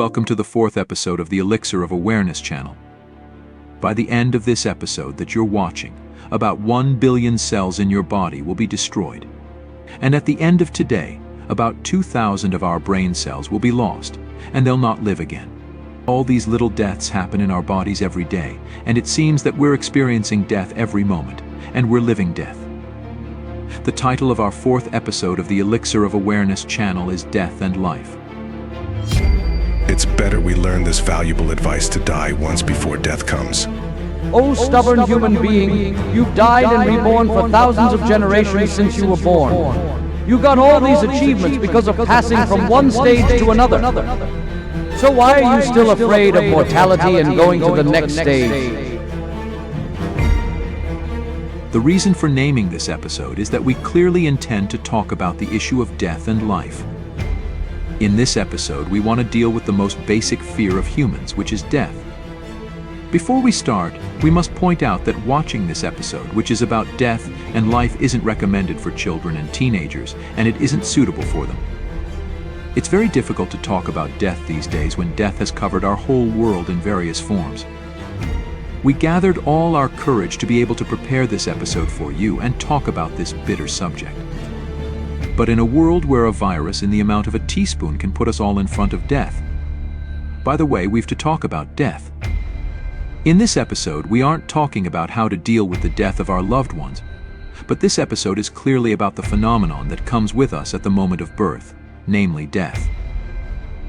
welcome to the fourth episode of the Elixir of Awareness channel. By the end of this episode that you're watching, about 1 billion cells in your body will be destroyed. And at the end of today, about 2,000 of our brain cells will be lost, and they'll not live again. All these little deaths happen in our bodies every day, and it seems that we're experiencing death every moment, and we're living death. The title of our fourth episode of the Elixir of Awareness channel is Death and Life. It's better we learn this valuable advice to die once before death comes. O stubborn human being, you've died and reborn for thousands of generations since you were born. You got all these achievements because of passing from one stage to another. So why are you still afraid of mortality and going to the next stage? The reason for naming this episode is that we clearly intend to talk about the issue of death and life. In this episode, we want to deal with the most basic fear of humans, which is death. Before we start, we must point out that watching this episode, which is about death and life, isn't recommended for children and teenagers, and it isn't suitable for them. It's very difficult to talk about death these days when death has covered our whole world in various forms. We gathered all our courage to be able to prepare this episode for you and talk about this bitter subject. But in a world where a virus in the amount of a teaspoon can put us all in front of death. By the way, we've to talk about death. In this episode, we aren't talking about how to deal with the death of our loved ones, but this episode is clearly about the phenomenon that comes with us at the moment of birth, namely death.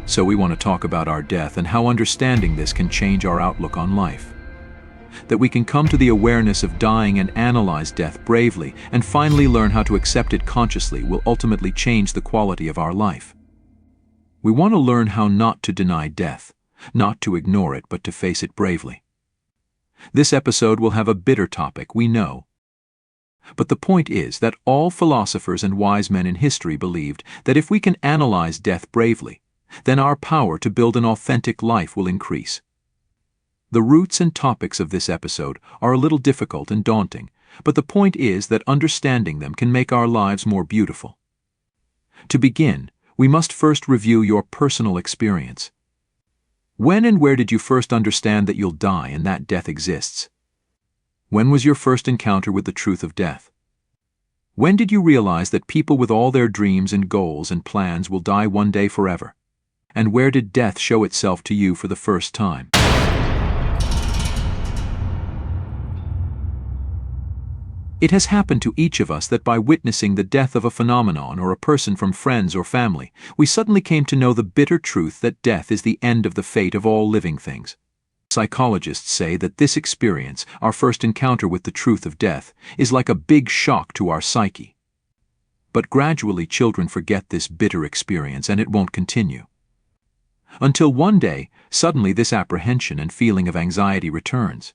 So we want to talk about our death and how understanding this can change our outlook on life. That we can come to the awareness of dying and analyze death bravely and finally learn how to accept it consciously will ultimately change the quality of our life. We want to learn how not to deny death, not to ignore it, but to face it bravely. This episode will have a bitter topic, we know. But the point is that all philosophers and wise men in history believed that if we can analyze death bravely, then our power to build an authentic life will increase. The roots and topics of this episode are a little difficult and daunting, but the point is that understanding them can make our lives more beautiful. To begin, we must first review your personal experience. When and where did you first understand that you'll die and that death exists? When was your first encounter with the truth of death? When did you realize that people with all their dreams and goals and plans will die one day forever? And where did death show itself to you for the first time? It has happened to each of us that by witnessing the death of a phenomenon or a person from friends or family, we suddenly came to know the bitter truth that death is the end of the fate of all living things. Psychologists say that this experience, our first encounter with the truth of death, is like a big shock to our psyche. But gradually children forget this bitter experience and it won't continue. Until one day, suddenly this apprehension and feeling of anxiety returns.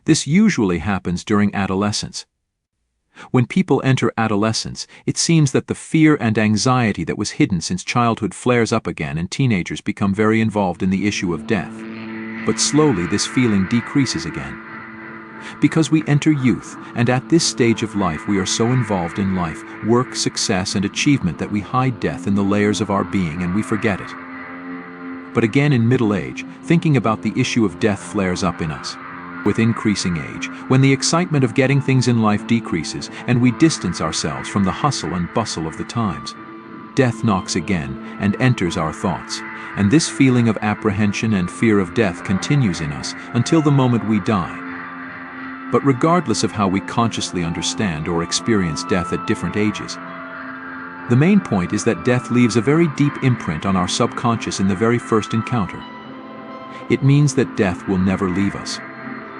This usually happens during adolescence. When people enter adolescence, it seems that the fear and anxiety that was hidden since childhood flares up again and teenagers become very involved in the issue of death. But slowly this feeling decreases again. Because we enter youth, and at this stage of life we are so involved in life, work, success, and achievement that we hide death in the layers of our being and we forget it. But again in middle age, thinking about the issue of death flares up in us. With increasing age, when the excitement of getting things in life decreases and we distance ourselves from the hustle and bustle of the times, death knocks again and enters our thoughts, and this feeling of apprehension and fear of death continues in us until the moment we die. But regardless of how we consciously understand or experience death at different ages, the main point is that death leaves a very deep imprint on our subconscious in the very first encounter. It means that death will never leave us.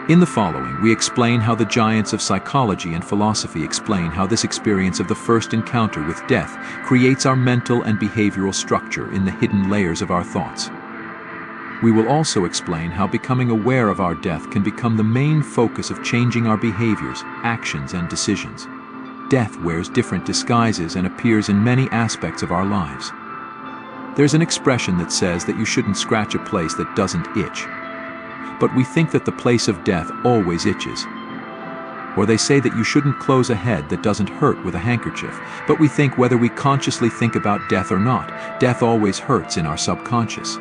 In the following, we explain how the giants of psychology and philosophy explain how this experience of the first encounter with death creates our mental and behavioral structure in the hidden layers of our thoughts. We will also explain how becoming aware of our death can become the main focus of changing our behaviors, actions, and decisions. Death wears different disguises and appears in many aspects of our lives. There's an expression that says that you shouldn't scratch a place that doesn't itch. But we think that the place of death always itches. Or they say that you shouldn't close a head that doesn't hurt with a handkerchief, but we think whether we consciously think about death or not, death always hurts in our subconscious.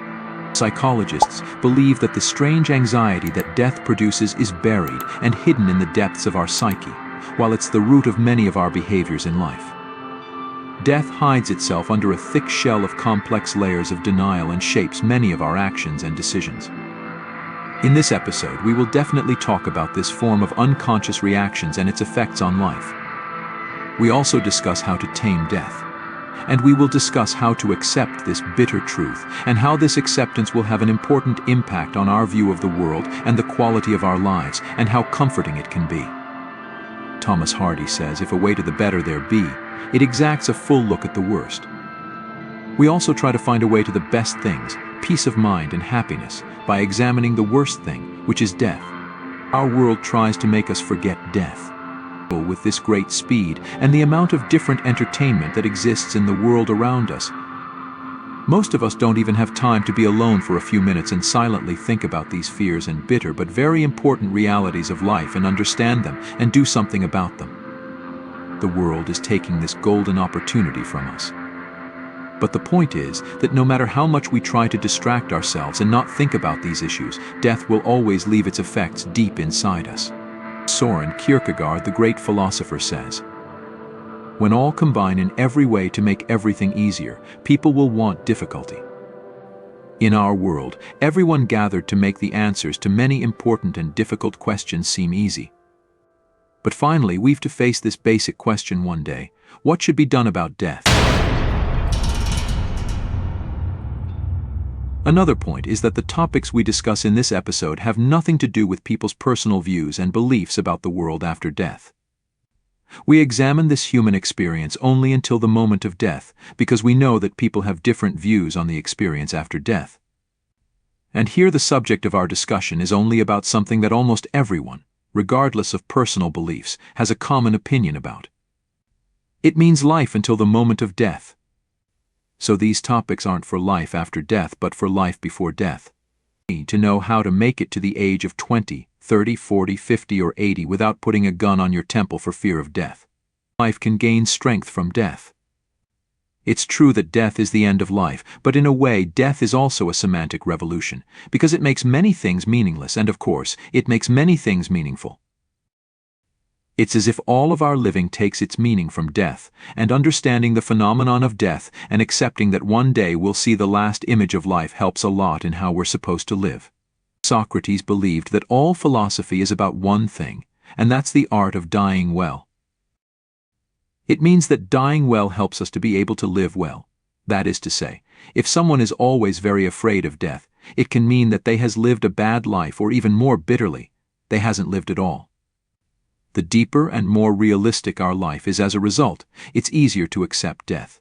Psychologists believe that the strange anxiety that death produces is buried and hidden in the depths of our psyche, while it's the root of many of our behaviors in life. Death hides itself under a thick shell of complex layers of denial and shapes many of our actions and decisions. In this episode, we will definitely talk about this form of unconscious reactions and its effects on life. We also discuss how to tame death. And we will discuss how to accept this bitter truth and how this acceptance will have an important impact on our view of the world and the quality of our lives and how comforting it can be. Thomas Hardy says, if a way to the better there be, it exacts a full look at the worst. We also try to find a way to the best things, peace of mind and happiness, by examining the worst thing, which is death. Our world tries to make us forget death. With this great speed and the amount of different entertainment that exists in the world around us, most of us don't even have time to be alone for a few minutes and silently think about these fears and bitter but very important realities of life and understand them and do something about them. The world is taking this golden opportunity from us. But the point is that no matter how much we try to distract ourselves and not think about these issues, death will always leave its effects deep inside us. Soren Kierkegaard, the great philosopher, says, "When all combine in every way to make everything easier, people will want difficulty." In our world, everyone gathered to make the answers to many important and difficult questions seem easy. But finally, we've to face this basic question one day: what should be done about death? Another point is that the topics we discuss in this episode have nothing to do with people's personal views and beliefs about the world after death. We examine this human experience only until the moment of death, because we know that people have different views on the experience after death. And here the subject of our discussion is only about something that almost everyone, regardless of personal beliefs, has a common opinion about. It means life until the moment of death. So these topics aren't for life after death, but for life before death. We need to know how to make it to the age of 20, 30, 40, 50, or 80 without putting a gun on your temple for fear of death. Life can gain strength from death. It's true that death is the end of life, but in a way, death is also a semantic revolution, because it makes many things meaningless, and of course, it makes many things meaningful. It's as if all of our living takes its meaning from death, and understanding the phenomenon of death and accepting that one day we'll see the last image of life helps a lot in how we're supposed to live. Socrates believed that all philosophy is about one thing, and that's the art of dying well. It means that dying well helps us to be able to live well. That is to say, if someone is always very afraid of death, it can mean that they has lived a bad life, or even more bitterly, they hasn't lived at all. The deeper and more realistic our life is as a result, it's easier to accept death.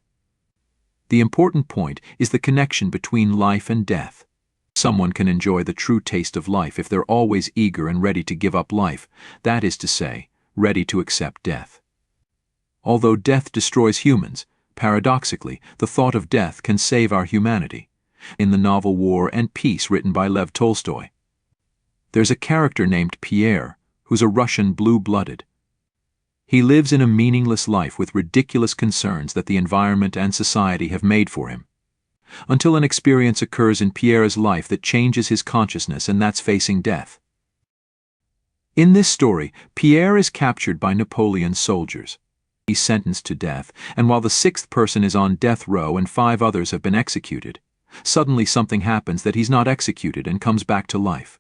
The important point is the connection between life and death. Someone can enjoy the true taste of life if they're always eager and ready to give up life, that is to say, ready to accept death. Although death destroys humans, paradoxically, the thought of death can save our humanity. In the novel War and Peace, written by Lev Tolstoy, there's a character named Pierre, who's a Russian blue-blooded. He lives in a meaningless life with ridiculous concerns that the environment and society have made for him, until an experience occurs in Pierre's life that changes his consciousness, and that's facing death. In this story, Pierre is captured by Napoleon's soldiers. He's sentenced to death, and while the sixth person is on death row and 5 others have been executed, suddenly something happens that he's not executed and comes back to life.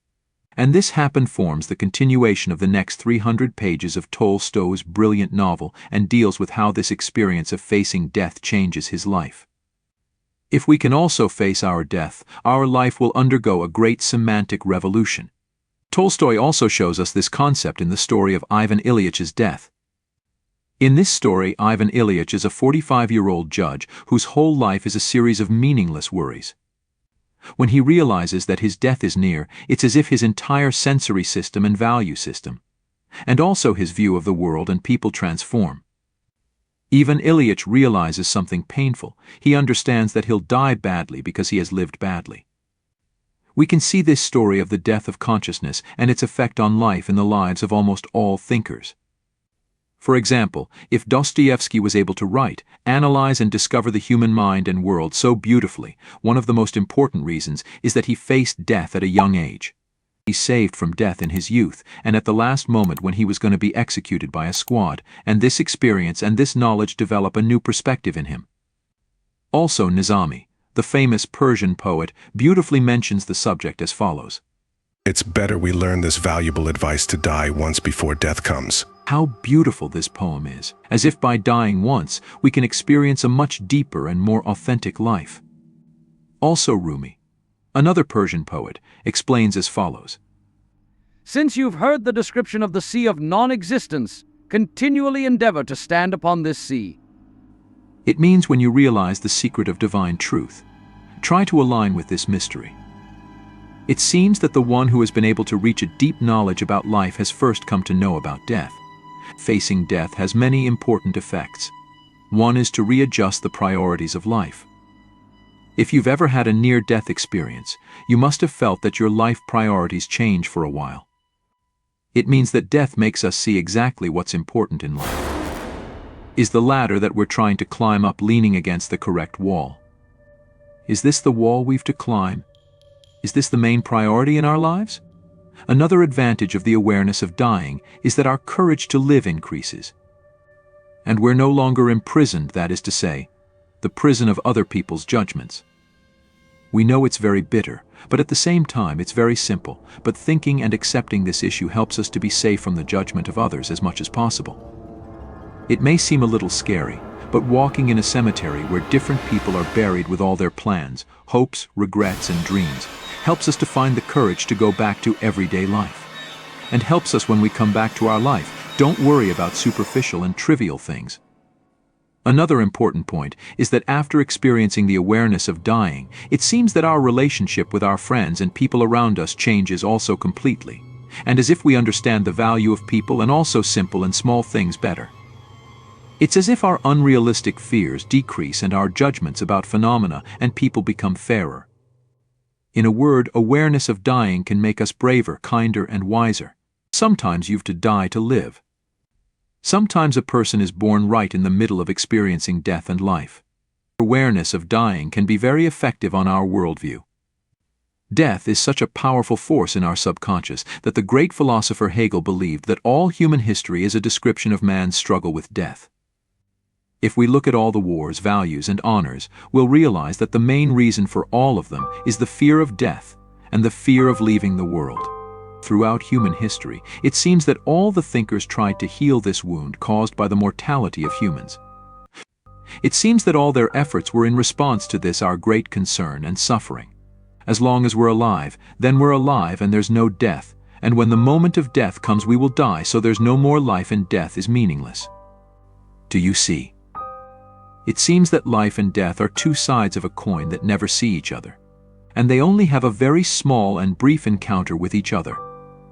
And this happen forms the continuation of the next 300 pages of Tolstoy's brilliant novel and deals with how this experience of facing death changes his life. If we can also face our death, our life will undergo a great semantic revolution. Tolstoy also shows us this concept in the story of Ivan Ilyich's death. In this story, Ivan Ilyich is a 45-year-old judge whose whole life is a series of meaningless worries. When he realizes that his death is near, it's as if his entire sensory system and value system, and also his view of the world and people, transform. Ivan Ilyich realizes something painful. He understands that he'll die badly because he has lived badly. We can see this story of the death of consciousness and its effect on life in the lives of almost all thinkers. For example, if Dostoevsky was able to write, analyze and discover the human mind and world so beautifully, one of the most important reasons is that he faced death at a young age. He saved from death in his youth, and at the last moment when he was going to be executed by a squad, and this experience and this knowledge develop a new perspective in him. Also Nizami, the famous Persian poet, beautifully mentions the subject as follows. It's better we learn this valuable advice to die once before death comes. How beautiful this poem is, as if by dying once, we can experience a much deeper and more authentic life. Also Rumi, another Persian poet, explains as follows. Since you've heard the description of the sea of non-existence, continually endeavor to stand upon this sea. It means when you realize the secret of divine truth, try to align with this mystery. It seems that the one who has been able to reach a deep knowledge about life has first come to know about death. Facing death has many important effects. One is to readjust the priorities of life. If you've ever had a near-death experience, you must have felt that your life priorities change for a while. It means that death makes us see exactly what's important in life. Is the ladder that we're trying to climb up leaning against the correct wall? Is this the wall we've to climb? Is this the main priority in our lives? Another advantage of the awareness of dying is that our courage to live increases. And we're no longer imprisoned, that is to say, the prison of other people's judgments. We know it's very bitter, but at the same time it's very simple, but thinking and accepting this issue helps us to be safe from the judgment of others as much as possible. It may seem a little scary, but walking in a cemetery where different people are buried with all their plans, hopes, regrets, and dreams helps us to find the courage to go back to everyday life. And helps us when we come back to our life, don't worry about superficial and trivial things. Another important point is that after experiencing the awareness of dying, it seems that our relationship with our friends and people around us changes also completely, and as if we understand the value of people and also simple and small things better. It's as if our unrealistic fears decrease and our judgments about phenomena and people become fairer. In a word, awareness of dying can make us braver, kinder, and wiser. Sometimes you've to die to live. Sometimes a person is born right in the middle of experiencing death and life. Awareness of dying can be very effective on our worldview. Death is such a powerful force in our subconscious that the great philosopher Hegel believed that all human history is a description of man's struggle with death. If we look at all the wars, values, and honors, we'll realize that the main reason for all of them is the fear of death and the fear of leaving the world. Throughout human history, it seems that all the thinkers tried to heal this wound caused by the mortality of humans. It seems that all their efforts were in response to this our great concern and suffering. As long as we're alive, then we're alive and there's no death, and when the moment of death comes we will die, so there's no more life and death is meaningless. Do you see? It seems that life and death are two sides of a coin that never see each other, and they only have a very small and brief encounter with each other.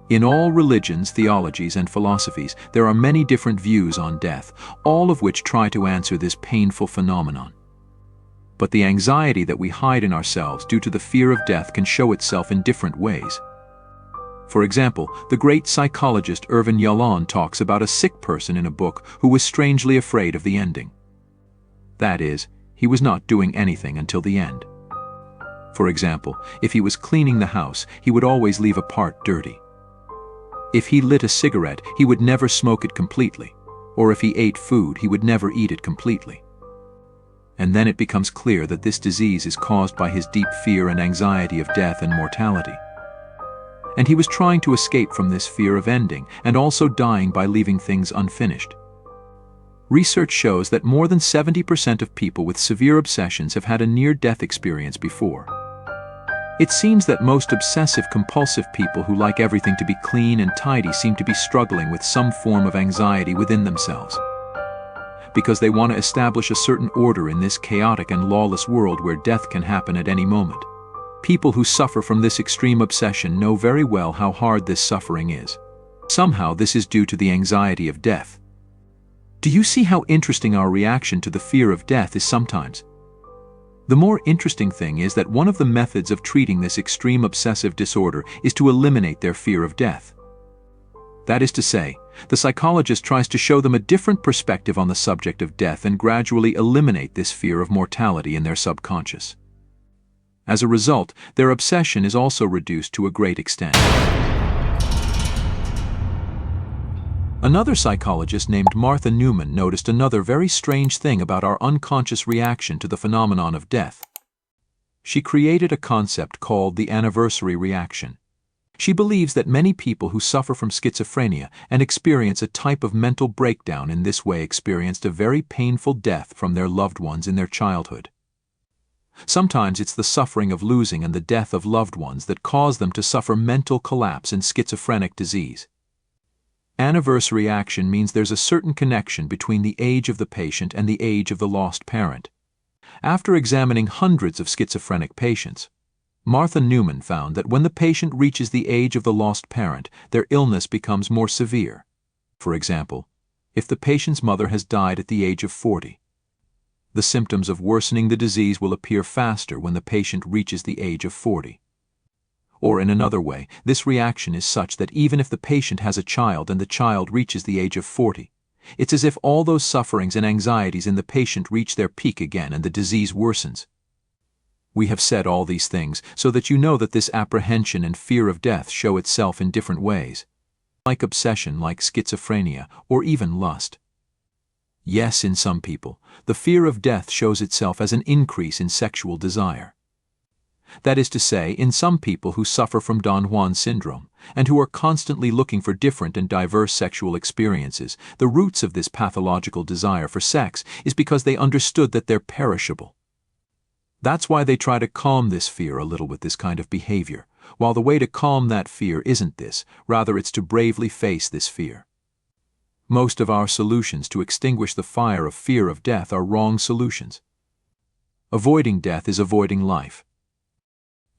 In all religions, theologies, and philosophies, there are many different views on death, all of which try to answer this painful phenomenon. But the anxiety that we hide in ourselves due to the fear of death can show itself in different ways. For example, the great psychologist Irvin Yalom talks about a sick person in a book who was strangely afraid of the ending. That is, he was not doing anything until the end. For example, if he was cleaning the house, he would always leave a part dirty. If he lit a cigarette, he would never smoke it completely, or if he ate food, he would never eat it completely. And then it becomes clear that this disease is caused by his deep fear and anxiety of death and mortality. And he was trying to escape from this fear of ending and also dying by leaving things unfinished. Research shows that more than 70% of people with severe obsessions have had a near-death experience before. It seems that most obsessive-compulsive people who like everything to be clean and tidy seem to be struggling with some form of anxiety within themselves, because they want to establish a certain order in this chaotic and lawless world where death can happen at any moment. People who suffer from this extreme obsession know very well how hard this suffering is. Somehow this is due to the anxiety of death. Do you see how interesting our reaction to the fear of death is sometimes? The more interesting thing is that one of the methods of treating this extreme obsessive disorder is to eliminate their fear of death. That is to say, the psychologist tries to show them a different perspective on the subject of death and gradually eliminate this fear of mortality in their subconscious. As a result, their obsession is also reduced to a great extent. Another psychologist named Martha Newman noticed another very strange thing about our unconscious reaction to the phenomenon of death. She created a concept called the anniversary reaction. She believes that many people who suffer from schizophrenia and experience a type of mental breakdown in this way experienced a very painful death from their loved ones in their childhood. Sometimes it's the suffering of losing and the death of loved ones that cause them to suffer mental collapse and schizophrenic disease. Anniversary action means there's a certain connection between the age of the patient and the age of the lost parent. After examining hundreds of schizophrenic patients, Martha Newman found that when the patient reaches the age of the lost parent, their illness becomes more severe. For example, if the patient's mother has died at the age of 40, the symptoms of worsening the disease will appear faster when the patient reaches the age of 40. Or in another way, this reaction is such that even if the patient has a child and the child reaches the age of 40, it's as if all those sufferings and anxieties in the patient reach their peak again and the disease worsens. We have said all these things so that you know that this apprehension and fear of death show itself in different ways, like obsession, like schizophrenia, or even lust. Yes, in some people, the fear of death shows itself as an increase in sexual desire. That is to say, in some people who suffer from Don Juan syndrome and who are constantly looking for different and diverse sexual experiences, the roots of this pathological desire for sex is because they understood that they're perishable. That's why they try to calm this fear a little with this kind of behavior, while the way to calm that fear isn't this, rather it's to bravely face this fear. Most of our solutions to extinguish the fire of fear of death are wrong solutions. Avoiding death is avoiding life.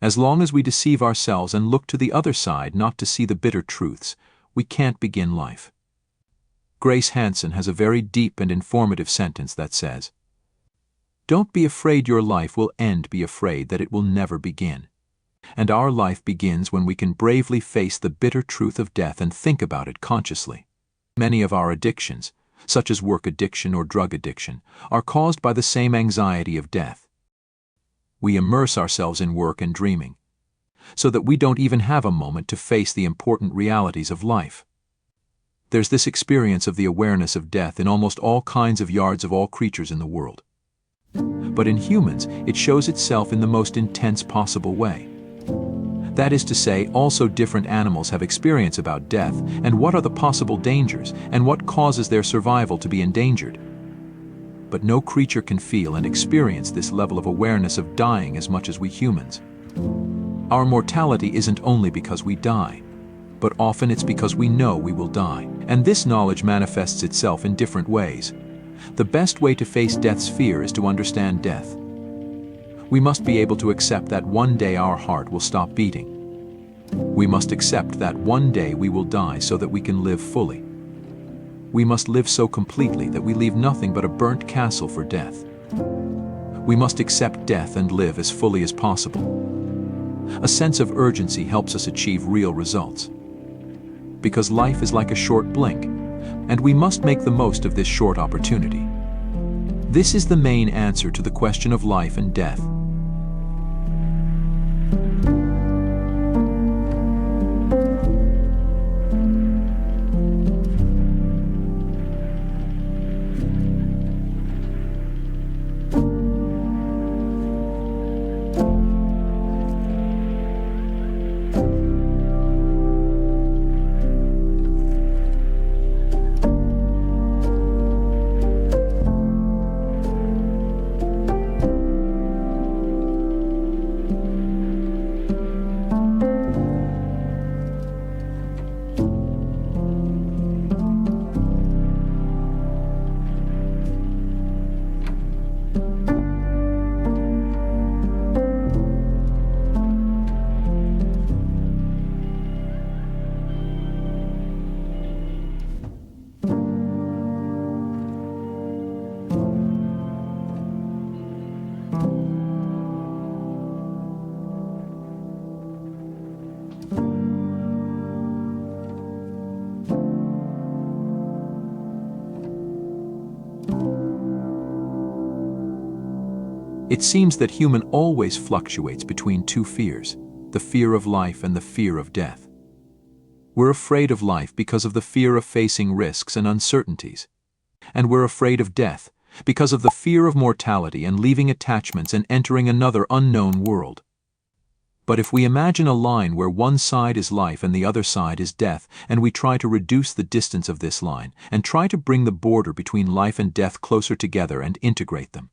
As long as we deceive ourselves and look to the other side not to see the bitter truths, we can't begin life. Grace Hansen has a very deep and informative sentence that says, "Don't be afraid your life will end, be afraid that it will never begin." And our life begins when we can bravely face the bitter truth of death and think about it consciously. Many of our addictions, such as work addiction or drug addiction, are caused by the same anxiety of death. We immerse ourselves in work and dreaming, so that we don't even have a moment to face the important realities of life. There's this experience of the awareness of death in almost all kinds of yards of all creatures in the world. But in humans, it shows itself in the most intense possible way. That is to say, also different animals have experience about death and what are the possible dangers and what causes their survival to be endangered. But no creature can feel and experience this level of awareness of dying as much as we humans. Our mortality isn't only because we die, but often it's because we know we will die, and this knowledge manifests itself in different ways. The best way to face death's fear is to understand death. We must be able to accept that one day our heart will stop beating. We must accept that one day we will die so that we can live fully. We must live so completely that we leave nothing but a burnt castle for death. We must accept death and live as fully as possible. A sense of urgency helps us achieve real results. Because life is like a short blink, and we must make the most of this short opportunity. This is the main answer to the question of life and death. It seems that human always fluctuates between two fears, the fear of life and the fear of death. We're afraid of life because of the fear of facing risks and uncertainties. And we're afraid of death because of the fear of mortality and leaving attachments and entering another unknown world. But if we imagine a line where one side is life and the other side is death, and we try to reduce the distance of this line and try to bring the border between life and death closer together and integrate them,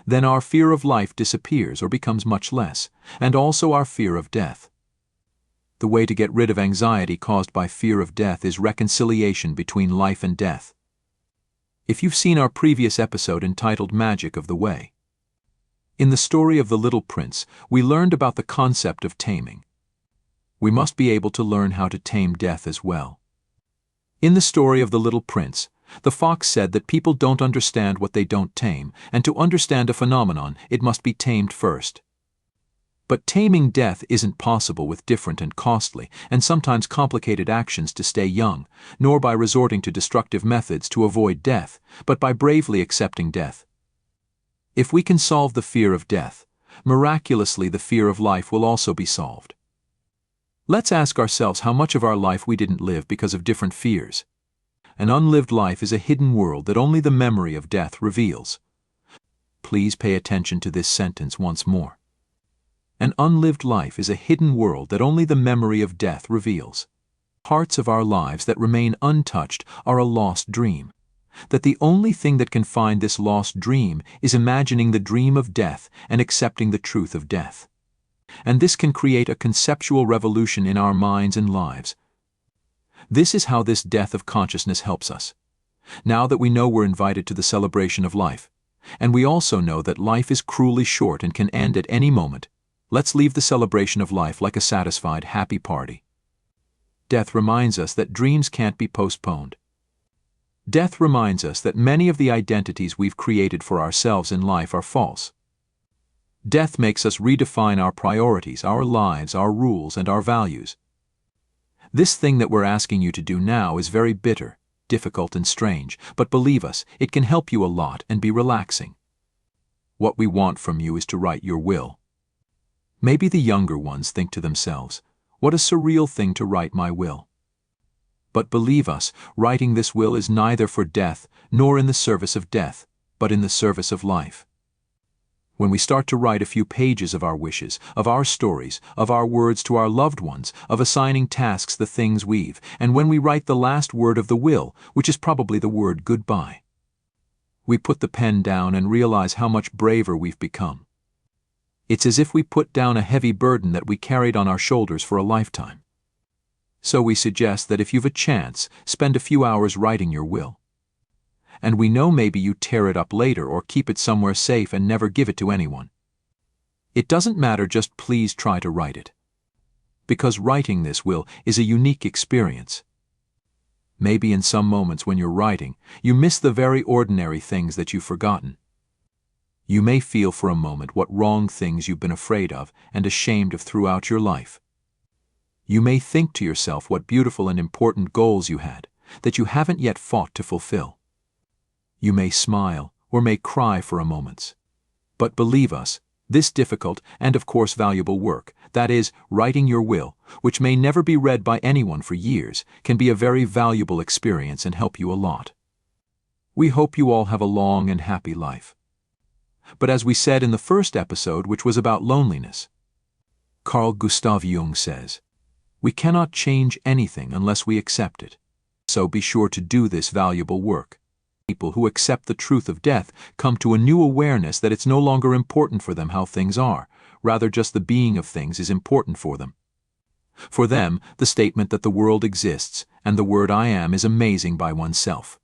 then our fear of life disappears or becomes much less, and also our fear of death. The way to get rid of anxiety caused by fear of death is reconciliation between life and death. If you've seen our previous episode entitled Magic of the Way, in the story of the Little Prince, we learned about the concept of taming. We must be able to learn how to tame death as well. In the story of the Little Prince, the fox said that people don't understand what they don't tame, and to understand a phenomenon, it must be tamed first. But taming death isn't possible with different and costly, and sometimes complicated actions to stay young, nor by resorting to destructive methods to avoid death, but by bravely accepting death. If we can solve the fear of death, miraculously the fear of life will also be solved. Let's ask ourselves how much of our life we didn't live because of different fears. An unlived life is a hidden world that only the memory of death reveals. Please pay attention to this sentence once more. An unlived life is a hidden world that only the memory of death reveals. Parts of our lives that remain untouched are a lost dream. That the only thing that can find this lost dream is imagining the dream of death and accepting the truth of death. And this can create a conceptual revolution in our minds and lives. This is how this death of consciousness helps us. Now that we know we're invited to the celebration of life, and we also know that life is cruelly short and can end at any moment, let's leave the celebration of life like a satisfied, happy party. Death reminds us that dreams can't be postponed. Death reminds us that many of the identities we've created for ourselves in life are false. Death makes us redefine our priorities, our lives, our rules, and our values. This thing that we're asking you to do now is very bitter, difficult, and strange, but believe us, it can help you a lot and be relaxing. What we want from you is to write your will. Maybe the younger ones think to themselves, what a surreal thing to write my will. But believe us, writing this will is neither for death nor in the service of death, but in the service of life. When we start to write a few pages of our wishes, of our stories, of our words to our loved ones, of assigning tasks the things we've, and when we write the last word of the will, which is probably the word goodbye, we put the pen down and realize how much braver we've become. It's as if we put down a heavy burden that we carried on our shoulders for a lifetime. So we suggest that if you've a chance, spend a few hours writing your will. And we know maybe you tear it up later or keep it somewhere safe and never give it to anyone. It doesn't matter, just please try to write it. Because writing this will is a unique experience. Maybe in some moments when you're writing, you miss the very ordinary things that you've forgotten. You may feel for a moment what wrong things you've been afraid of and ashamed of throughout your life. You may think to yourself what beautiful and important goals you had, that you haven't yet fought to fulfill. You may smile or may cry for a moment. But believe us, this difficult and of course valuable work, that is, writing your will, which may never be read by anyone for years, can be a very valuable experience and help you a lot. We hope you all have a long and happy life. But as we said in the first episode, which was about loneliness, Carl Gustav Jung says, we cannot change anything unless we accept it. So be sure to do this valuable work. People who accept the truth of death come to a new awareness that it's no longer important for them how things are, rather just the being of things is important for them. For them, the statement that the world exists and the word I am is amazing by oneself.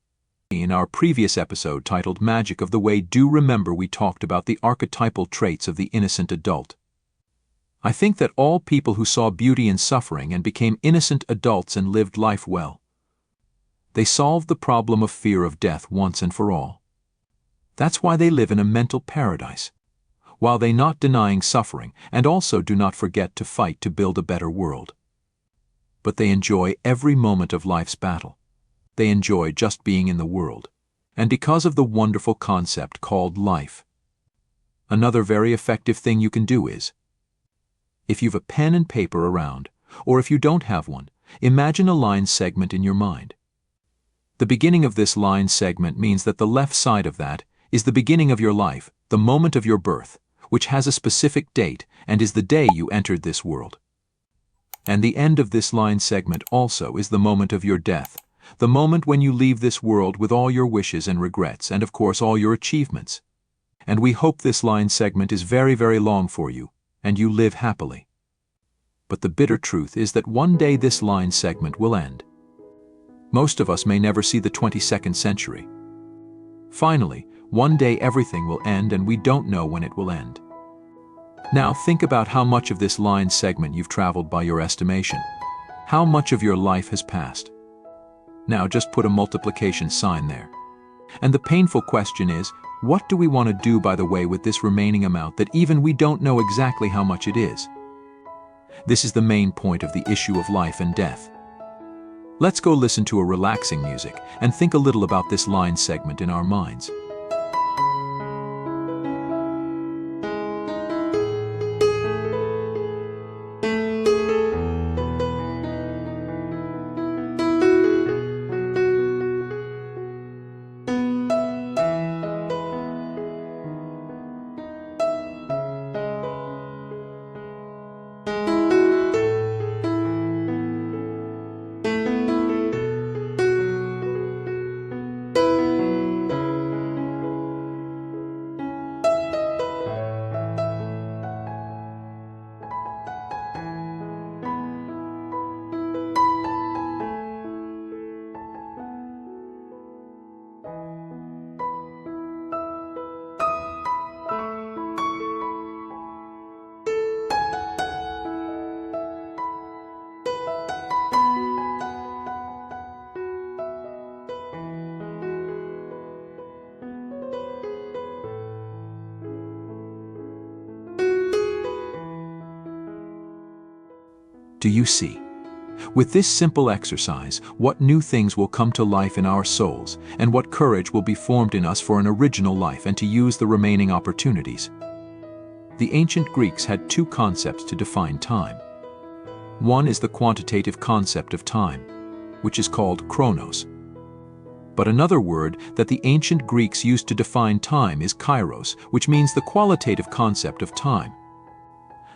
In our previous episode titled Magic of the Way, do remember we talked about the archetypal traits of the innocent adult. I think that all people who saw beauty in suffering and became innocent adults and lived life well, they solved the problem of fear of death once and for all. That's why they live in a mental paradise, while they not denying suffering and also do not forget to fight to build a better world. But they enjoy every moment of life's battle. They enjoy just being in the world, and because of the wonderful concept called life. Another very effective thing you can do is, if you've a pen and paper around, or if you don't have one, imagine a line segment in your mind. The beginning of this line segment means that the left side of that is the beginning of your life, the moment of your birth, which has a specific date and is the day you entered this world. And the end of this line segment also is the moment of your death, the moment when you leave this world with all your wishes and regrets and of course all your achievements. And we hope this line segment is very, very long for you, and you live happily. But the bitter truth is that one day this line segment will end. Most of us may never see the 22nd century. Finally, one day everything will end and we don't know when it will end. Now think about how much of this line segment you've traveled by your estimation. How much of your life has passed? Now just put a multiplication sign there. And the painful question is, what do we want to do by the way with this remaining amount that even we don't know exactly how much it is? This is the main point of the issue of life and death. Let's go listen to a relaxing music and think a little about this line segment in our minds. Do you see? With this simple exercise, what new things will come to life in our souls, and what courage will be formed in us for an original life and to use the remaining opportunities. The ancient Greeks had two concepts to define time. One is the quantitative concept of time, which is called chronos. But another word that the ancient Greeks used to define time is kairos, which means the qualitative concept of time.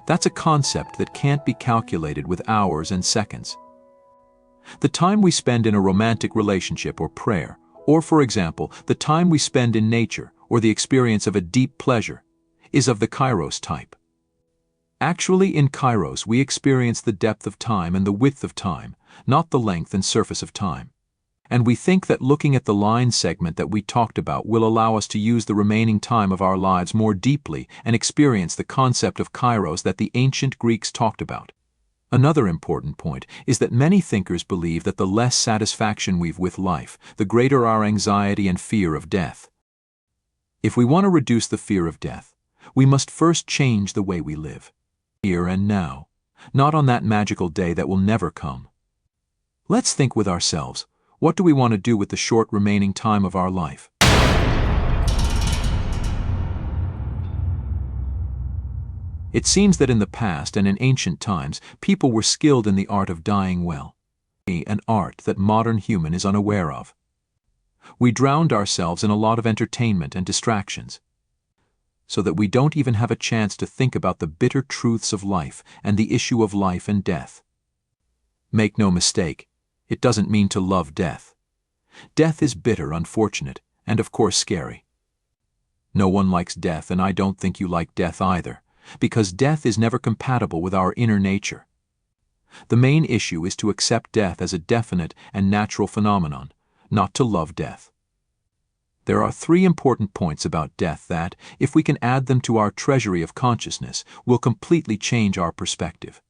That's a concept that can't be calculated with hours and seconds. The time we spend in a romantic relationship or prayer, or for example, the time we spend in nature or the experience of a deep pleasure, is of the kairos type. Actually, in kairos we experience the depth of time and the width of time, not the length and surface of time. And we think that looking at the line segment that we talked about will allow us to use the remaining time of our lives more deeply and experience the concept of kairos that the ancient Greeks talked about. Another important point is that many thinkers believe that the less satisfaction we've with life, the greater our anxiety and fear of death. If we want to reduce the fear of death, we must first change the way we live, here and now, not on that magical day that will never come. Let's think with ourselves. What do we want to do with the short remaining time of our life? It seems that in the past and in ancient times, people were skilled in the art of dying well, an art that modern human is unaware of. We drowned ourselves in a lot of entertainment and distractions, so that we don't even have a chance to think about the bitter truths of life and the issue of life and death. Make no mistake, it doesn't mean to love death. Death is bitter, unfortunate, and of course scary. No one likes death, and I don't think you like death either, because death is never compatible with our inner nature. The main issue is to accept death as a definite and natural phenomenon, not to love death. There are 3 important points about death that, if we can add them to our treasury of consciousness, will completely change our perspective.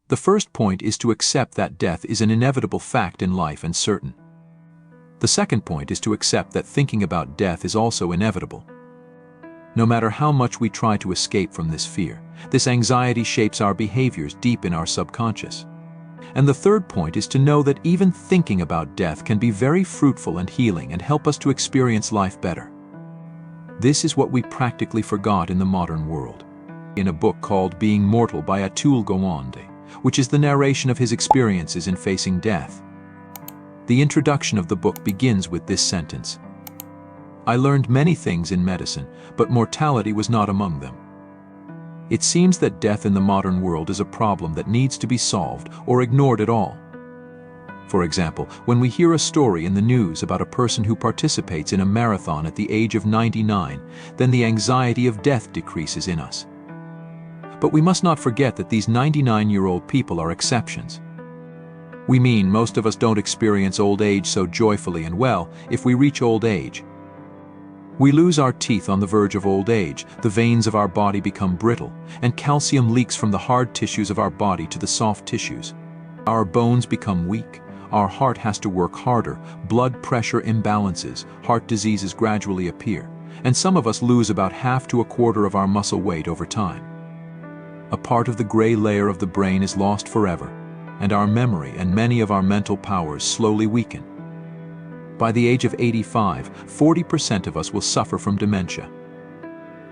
The first point is to accept that death is an inevitable fact in life and certain. The second point is to accept that thinking about death is also inevitable. No matter how much we try to escape from this fear, this anxiety shapes our behaviors deep in our subconscious. And the third point is to know that even thinking about death can be very fruitful and healing and help us to experience life better. This is what we practically forgot in the modern world. In a book called Being Mortal by Atul Gawande, which is the narration of his experiences in facing death. The introduction of the book begins with this sentence: "I learned many things in medicine, but mortality was not among them." It seems that death in the modern world is a problem that needs to be solved or ignored at all. For example, when we hear a story in the news about a person who participates in a marathon at the age of 99, then the anxiety of death decreases in us. But we must not forget that these 99-year-old people are exceptions. We mean most of us don't experience old age so joyfully and well. If we reach old age, we lose our teeth on the verge of old age, the veins of our body become brittle, and calcium leaks from the hard tissues of our body to the soft tissues. Our bones become weak, our heart has to work harder, blood pressure imbalances, heart diseases gradually appear, and some of us lose about half to a quarter of our muscle weight over time. A part of the gray layer of the brain is lost forever, and our memory and many of our mental powers slowly weaken. By the age of 85, 40% of us will suffer from dementia.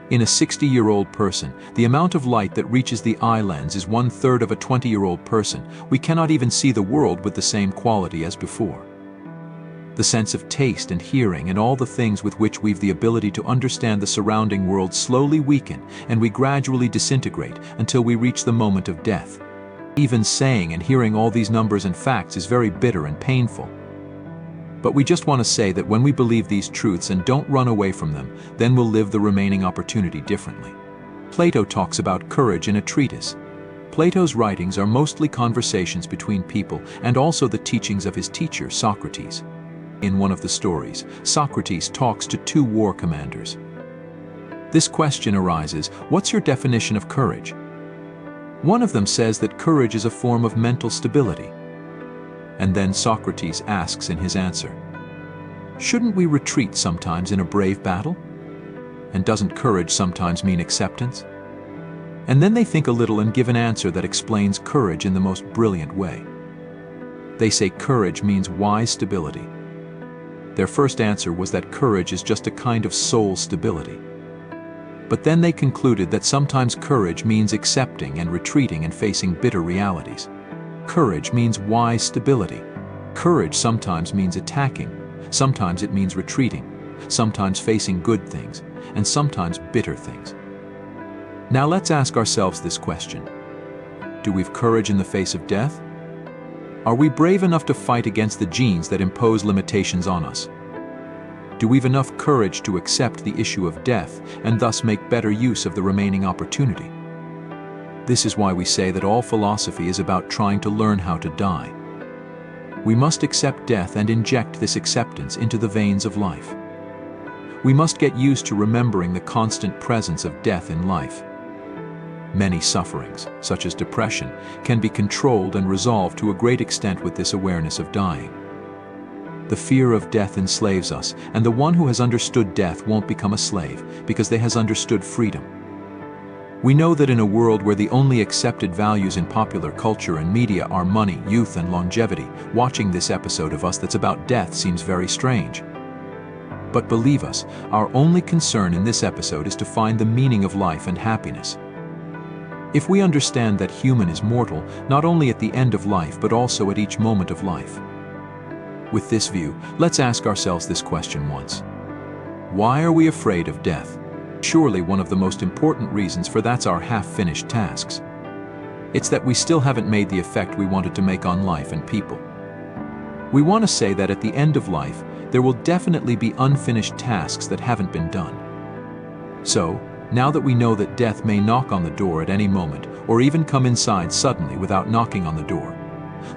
In a 60-year-old person, the amount of light that reaches the eye lens is 1/3 of a 20-year-old person. We cannot even see the world with the same quality as before. The sense of taste and hearing and all the things with which we've the ability to understand the surrounding world slowly weaken, and we gradually disintegrate until we reach the moment of death. Even saying and hearing all these numbers and facts is very bitter and painful. But we just want to say that when we believe these truths and don't run away from them, then we'll live the remaining opportunity differently. Plato talks about courage in a treatise. Plato's writings are mostly conversations between people and also the teachings of his teacher, Socrates. In one of the stories, Socrates talks to two war commanders. This question arises: what's your definition of courage? One of them says that courage is a form of mental stability. And then Socrates asks in his answer, shouldn't we retreat sometimes in a brave battle? And doesn't courage sometimes mean acceptance? And then they think a little and give an answer that explains courage in the most brilliant way. They say courage means wise stability. Their first answer was that courage is just a kind of soul stability. But then they concluded that sometimes courage means accepting and retreating and facing bitter realities. Courage means wise stability. Courage sometimes means attacking, sometimes it means retreating, sometimes facing good things, and sometimes bitter things. Now let's ask ourselves this question. Do we have courage in the face of death? Are we brave enough to fight against the genes that impose limitations on us? Do we have enough courage to accept the issue of death and thus make better use of the remaining opportunity? This is why we say that all philosophy is about trying to learn how to die. We must accept death and inject this acceptance into the veins of life. We must get used to remembering the constant presence of death in life. Many sufferings, such as depression, can be controlled and resolved to a great extent with this awareness of dying. The fear of death enslaves us, and the one who has understood death won't become a slave, because they has understood freedom. We know that in a world where the only accepted values in popular culture and media are money, youth, and longevity, watching this episode of us that's about death seems very strange. But believe us, our only concern in this episode is to find the meaning of life and happiness. If we understand that human is mortal, not only at the end of life but also at each moment of life. With this view, let's ask ourselves this question once. Why are we afraid of death? Surely one of the most important reasons for that's our half-finished tasks. It's that we still haven't made the effect we wanted to make on life and people. We want to say that at the end of life, there will definitely be unfinished tasks that haven't been done. So, now that we know that death may knock on the door at any moment, or even come inside suddenly without knocking on the door,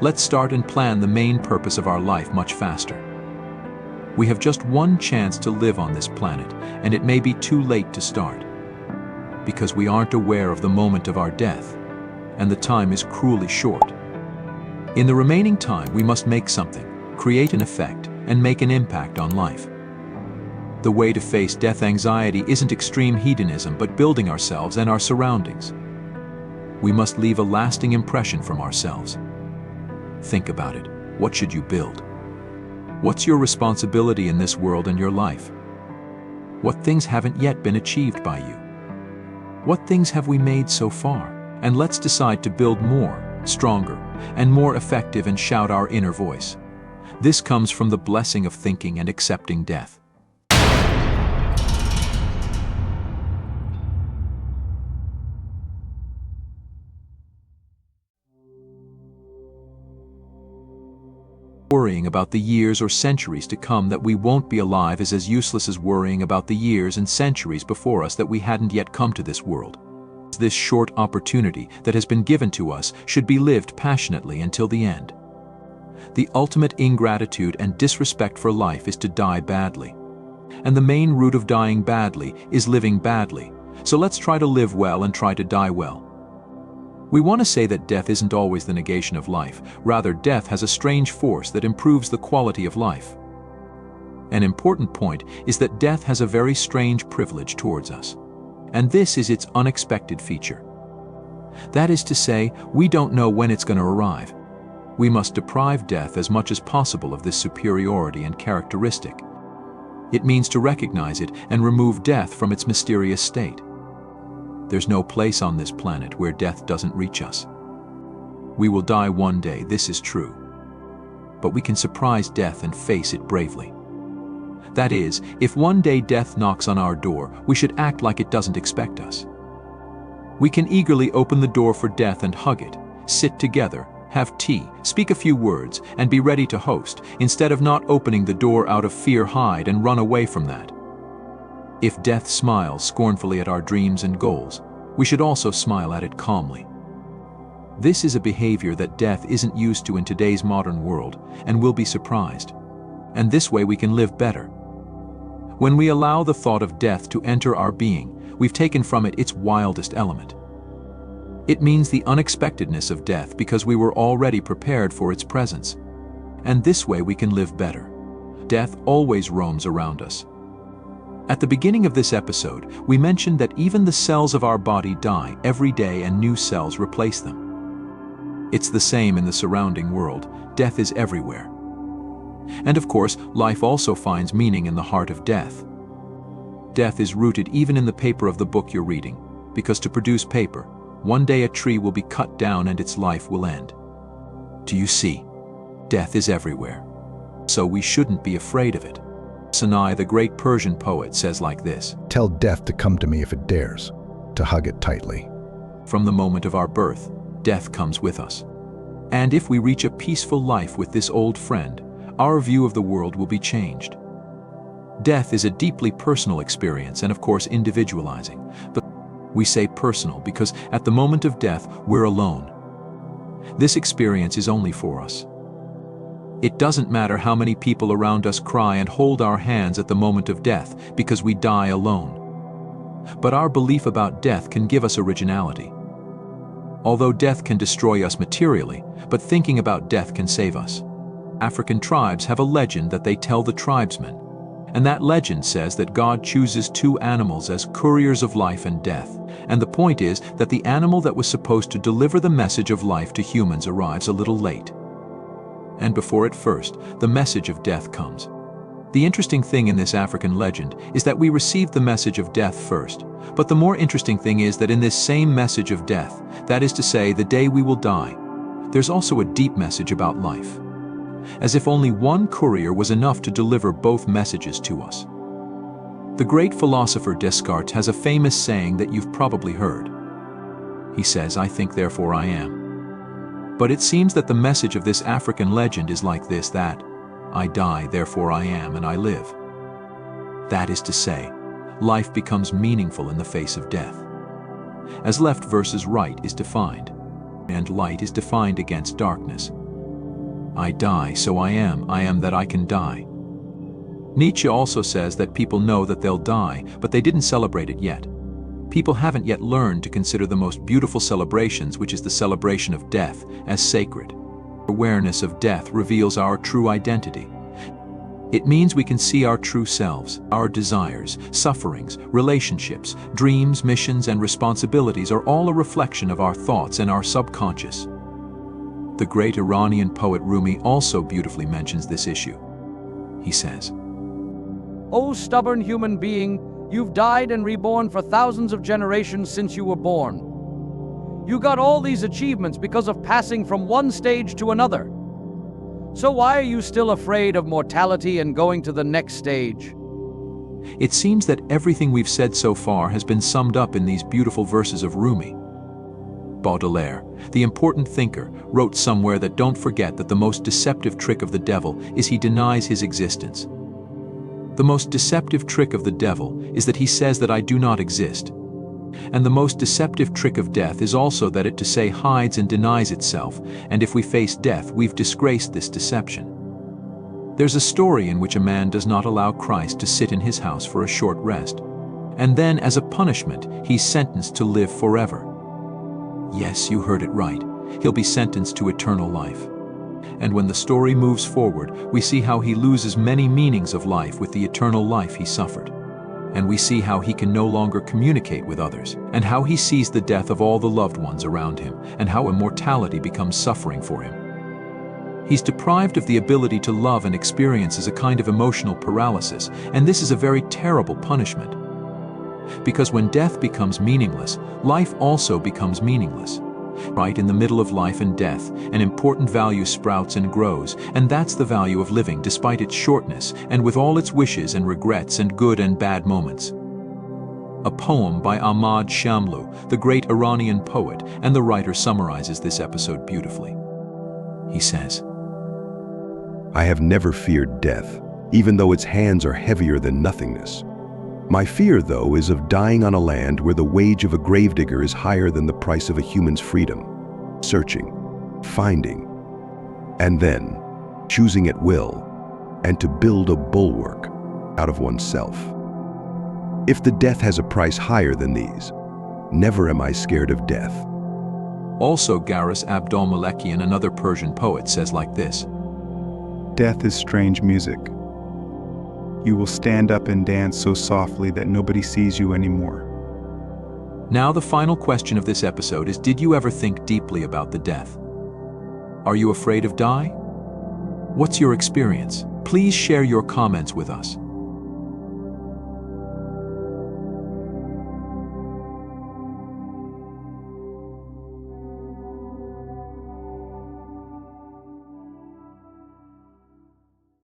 let's start and plan the main purpose of our life much faster. We have just one chance to live on this planet, and it may be too late to start. Because we aren't aware of the moment of our death, and the time is cruelly short. In the remaining time, we must make something, create an effect, and make an impact on life. The way to face death anxiety isn't extreme hedonism, but building ourselves and our surroundings. We must leave a lasting impression from ourselves. Think about it. What should you build? What's your responsibility in this world and your life? What things haven't yet been achieved by you? What things have we made so far? And let's decide to build more, stronger, and more effective and shout our inner voice. This comes from the blessing of thinking and accepting death. Worrying about the years or centuries to come that we won't be alive is as useless as worrying about the years and centuries before us that we hadn't yet come to this world. This short opportunity that has been given to us should be lived passionately until the end. The ultimate ingratitude and disrespect for life is to die badly. And the main root of dying badly is living badly. So let's try to live well and try to die well. We want to say that death isn't always the negation of life. Rather, death has a strange force that improves the quality of life. An important point is that death has a very strange privilege towards us. And this is its unexpected feature. That is to say, we don't know when it's going to arrive. We must deprive death as much as possible of this superiority and characteristic. It means to recognize it and remove death from its mysterious state. There's no place on this planet where death doesn't reach us. We will die one day, this is true. But we can surprise death and face it bravely. That is, if one day death knocks on our door, we should act like it doesn't expect us. We can eagerly open the door for death and hug it, sit together, have tea, speak a few words, and be ready to host, instead of not opening the door out of fear, hide and run away from that. If death smiles scornfully at our dreams and goals, we should also smile at it calmly. This is a behavior that death isn't used to in today's modern world, and will be surprised. And this way we can live better. When we allow the thought of death to enter our being, we've taken from it its wildest element. It means the unexpectedness of death because we were already prepared for its presence. And this way we can live better. Death always roams around us. At the beginning of this episode, we mentioned that even the cells of our body die every day and new cells replace them. It's the same in the surrounding world. Death is everywhere. And of course, life also finds meaning in the heart of death. Death is rooted even in the paper of the book you're reading, because to produce paper, one day a tree will be cut down and its life will end. Do you see? Death is everywhere. So we shouldn't be afraid of it. Sinai, the great Persian poet, says like this: Tell death to come to me if it dares, to hug it tightly. From the moment of our birth, death comes with us. And if we reach a peaceful life with this old friend, our view of the world will be changed. Death is a deeply personal experience and of course individualizing, but we say personal because at the moment of death, we're alone. This experience is only for us. It doesn't matter how many people around us cry and hold our hands at the moment of death because we die alone. But our belief about death can give us originality. Although death can destroy us materially, but thinking about death can save us. African tribes have a legend that they tell the tribesmen, and that legend says that God chooses two animals as couriers of life and death, and the point is that the animal that was supposed to deliver the message of life to humans arrives a little late. And before it first, the message of death comes. The interesting thing in this African legend is that we received the message of death first, but the more interesting thing is that in this same message of death, that is to say, the day we will die, there's also a deep message about life. As if only one courier was enough to deliver both messages to us. The great philosopher Descartes has a famous saying that you've probably heard. He says, "I think, therefore I am." But it seems that the message of this African legend is like this, that I die, therefore I am, and I live. That is to say, life becomes meaningful in the face of death. As left versus right is defined, and light is defined against darkness. I die, so I am that I can die. Nietzsche also says that people know that they'll die, but they didn't celebrate it yet. People haven't yet learned to consider the most beautiful celebrations, which is the celebration of death, as sacred. Awareness of death reveals our true identity. It means we can see our true selves, our desires, sufferings, relationships, dreams, missions, and responsibilities are all a reflection of our thoughts and our subconscious. The great Iranian poet Rumi also beautifully mentions this issue. He says, O stubborn human being, You've died and reborn for thousands of generations since you were born. You got all these achievements because of passing from one stage to another. So why are you still afraid of mortality and going to the next stage? It seems that everything we've said so far has been summed up in these beautiful verses of Rumi. Baudelaire, the important thinker, wrote somewhere that don't forget that the most deceptive trick of the devil is he denies his existence. The most deceptive trick of the devil is that he says that I do not exist. And the most deceptive trick of death is also that it to say hides and denies itself, and if we face death, we've disgraced this deception. There's a story in which a man does not allow Christ to sit in his house for a short rest. And then, as a punishment, he's sentenced to live forever. Yes, you heard it right. He'll be sentenced to eternal life. And when the story moves forward, we see how he loses many meanings of life with the eternal life he suffered. And we see how he can no longer communicate with others, and how he sees the death of all the loved ones around him, and how immortality becomes suffering for him. He's deprived of the ability to love and experiences a kind of emotional paralysis, and this is a very terrible punishment. Because when death becomes meaningless, life also becomes meaningless. Right in the middle of life and death, an important value sprouts and grows, and that's the value of living despite its shortness and with all its wishes and regrets and good and bad moments. A poem by Ahmad Shamlou, the great Iranian poet, and the writer summarizes this episode beautifully. He says, I have never feared death, even though its hands are heavier than nothingness. My fear, though, is of dying on a land where the wage of a gravedigger is higher than the price of a human's freedom, searching, finding, and then choosing at will, and to build a bulwark out of oneself. If the death has a price higher than these, never am I scared of death. Also, Garas Abdol Malekian, another Persian poet, says like this, Death is strange music. You will stand up and dance so softly that nobody sees you anymore. Now the final question of this episode is, did you ever think deeply about the death? Are you afraid of dying? What's your experience? Please share your comments with us.